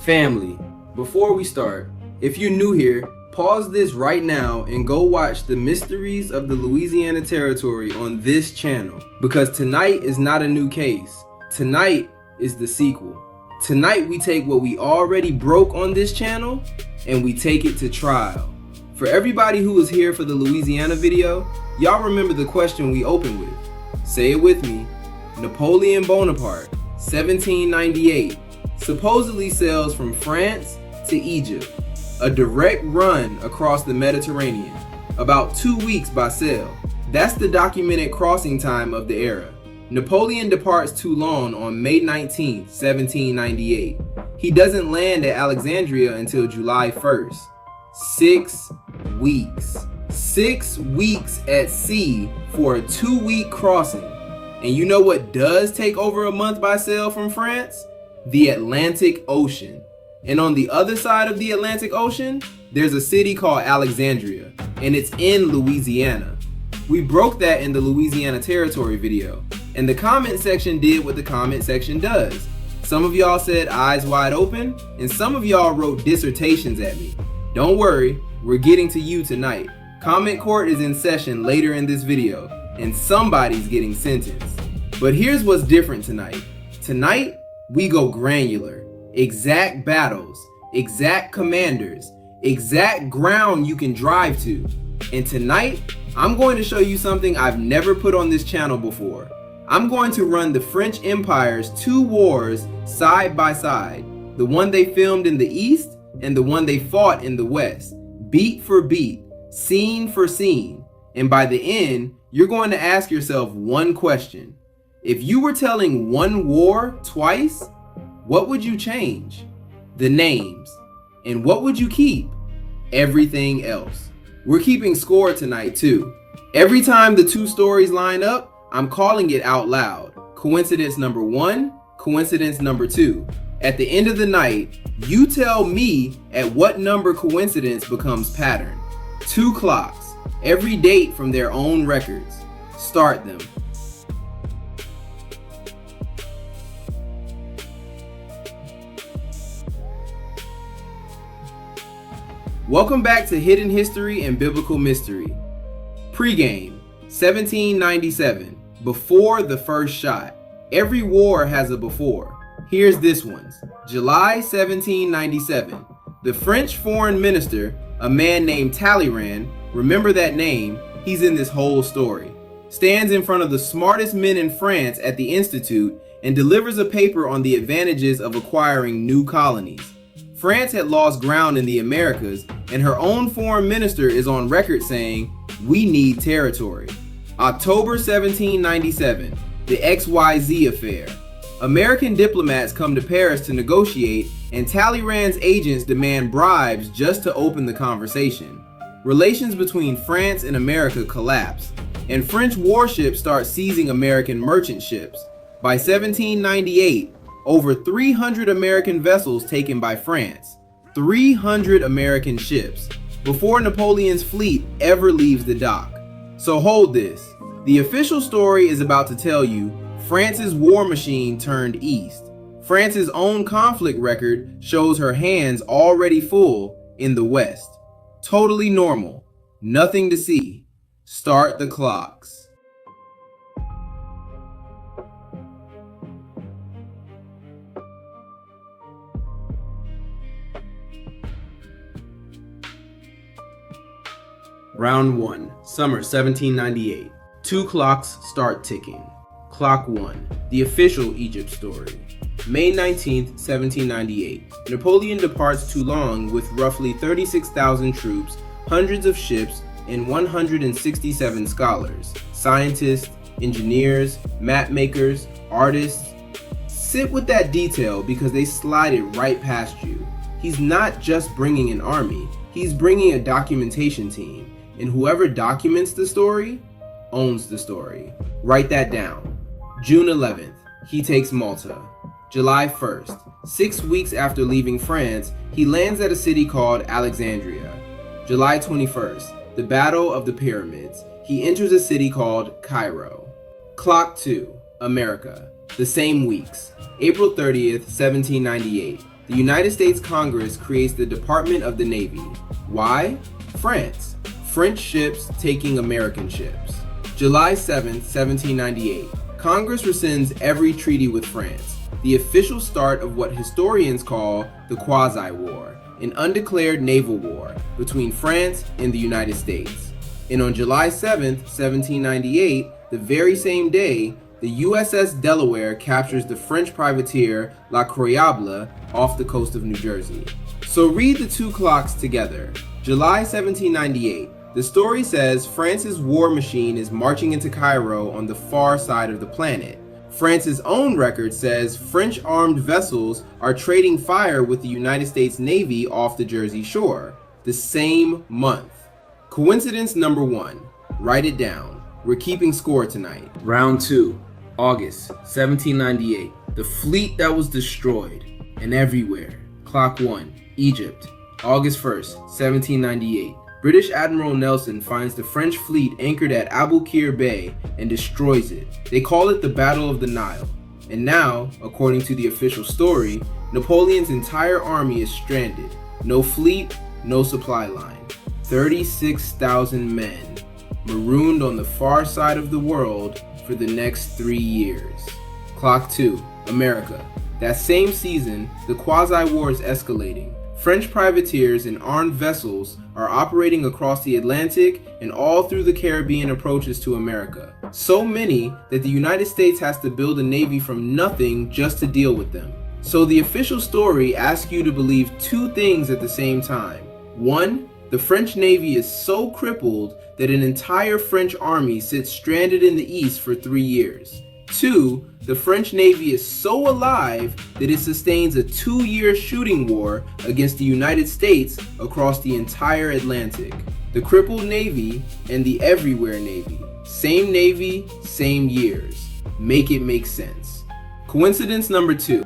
Family, before we start, if you're new here, pause this right now and go watch the Mysteries of the Louisiana Territory on this channel, because tonight is not a new case. Tonight is the sequel. Tonight we take what we already broke on this channel and we take it to trial. For everybody who was here for the Louisiana video, y'all remember the question we opened with. Say it with me. Napoleon Bonaparte, 1798, supposedly sails from France to Egypt, a direct run across the Mediterranean, about 2 weeks by sail. That's the documented crossing time of the era. Napoleon departs Toulon on May 19, 1798. He doesn't land at Alexandria until July 1st. 6 weeks. 6 weeks at sea for a 2-week crossing. And you know what does take over a month by sail from France? The Atlantic Ocean. And on the other side of the Atlantic Ocean, there's a city called Alexandria, and it's in Louisiana. We broke that in the Louisiana Territory video, and the comment section did what the comment section does. Some of y'all said eyes wide open, and some of y'all wrote dissertations at me. Don't worry, we're getting to you tonight. Comment court is in session later in this video, and somebody's getting sentenced. But here's what's different tonight. Tonight, we go granular. Exact battles, exact commanders, exact ground you can drive to. And tonight, I'm going to show you something I've never put on this channel before. I'm going to run the French Empire's 2 wars side by side. The one they filmed in the East and the one they fought in the West. Beat for beat, scene for scene. And by the end, you're going to ask yourself one question. If you were telling one war twice, what would you change? The names. And what would you keep? Everything else. We're keeping score tonight too. Every time the 2 stories line up, I'm calling it out loud. Coincidence number 1, coincidence number 2. At the end of the night, you tell me at what number coincidence becomes pattern. 2 clocks, every date from their own records. Start them. Welcome back to Hidden History and Biblical Mystery. Pre-game, 1797, before the first shot. Every war has a before. Here's this one's. July 1797. The French foreign minister, a man named Talleyrand, remember that name, he's in this whole story, stands in front of the smartest men in France at the Institute and delivers a paper on the advantages of acquiring new colonies. France had lost ground in the Americas, and her own foreign minister is on record saying, "We need territory." October 1797, the XYZ affair. American diplomats come to Paris to negotiate, and Talleyrand's agents demand bribes just to open the conversation. Relations between France and America collapse, and French warships start seizing American merchant ships. By 1798, over 300 American vessels taken by France. 300 American ships, before Napoleon's fleet ever leaves the dock. So hold this. The official story is about to tell you France's war machine turned east. France's own conflict record shows her hands already full in the West. Totally normal. Nothing to see. Start the clocks. Round 1, summer 1798. 2 clocks start ticking. Clock 1, the official Egypt story. May 19th, 1798. Napoleon departs Toulon with roughly 36,000 troops, hundreds of ships, and 167 scholars, scientists, engineers, map makers, artists. Sit with that detail because they slide it right past you. He's not just bringing an army, he's bringing a documentation team. And whoever documents the story owns the story. Write that down. June 11th, he takes Malta. July 1st, 6 weeks after leaving France, he lands at a city called Alexandria. July 21st, the Battle of the Pyramids. He enters a city called Cairo. Clock 2, America. The same weeks. April 30th, 1798. the United States Congress creates the Department of the Navy. Why? France. French ships taking American ships. July 7, 1798. Congress rescinds every treaty with France, the official start of what historians call the Quasi War, an undeclared naval war between France and the United States. And on July 7, 1798, the very same day, the USS Delaware captures the French privateer La Croyable off the coast of New Jersey. So read the two clocks together. July 1798. The story says France's war machine is marching into Cairo on the far side of the planet. France's own record says French armed vessels are trading fire with the United States Navy off the Jersey shore, the same month. Coincidence number 1. Write it down. We're keeping score tonight. Round 2. August 1798. The fleet that was destroyed, and everywhere. Clock 1. Egypt. August 1st, 1798. British Admiral Nelson finds the French fleet anchored at Abu Qir Bay and destroys it. They call it the Battle of the Nile. And now, according to the official story, Napoleon's entire army is stranded. No fleet, no supply line. 36,000 men, marooned on the far side of the world for the next 3 years. Clock 2, America. That same season, the Quasi War is escalating. French privateers and armed vessels are operating across the Atlantic and all through the Caribbean approaches to America. So many that the United States has to build a navy from nothing just to deal with them. So the official story asks you to believe two things at the same time. 1, the French Navy is so crippled that an entire French army sits stranded in the East for 3 years. 2, the French Navy is so alive that it sustains a 2-year shooting war against the United States across the entire Atlantic. The crippled Navy and the everywhere Navy. Same Navy, same years. Make it make sense. Coincidence number 2.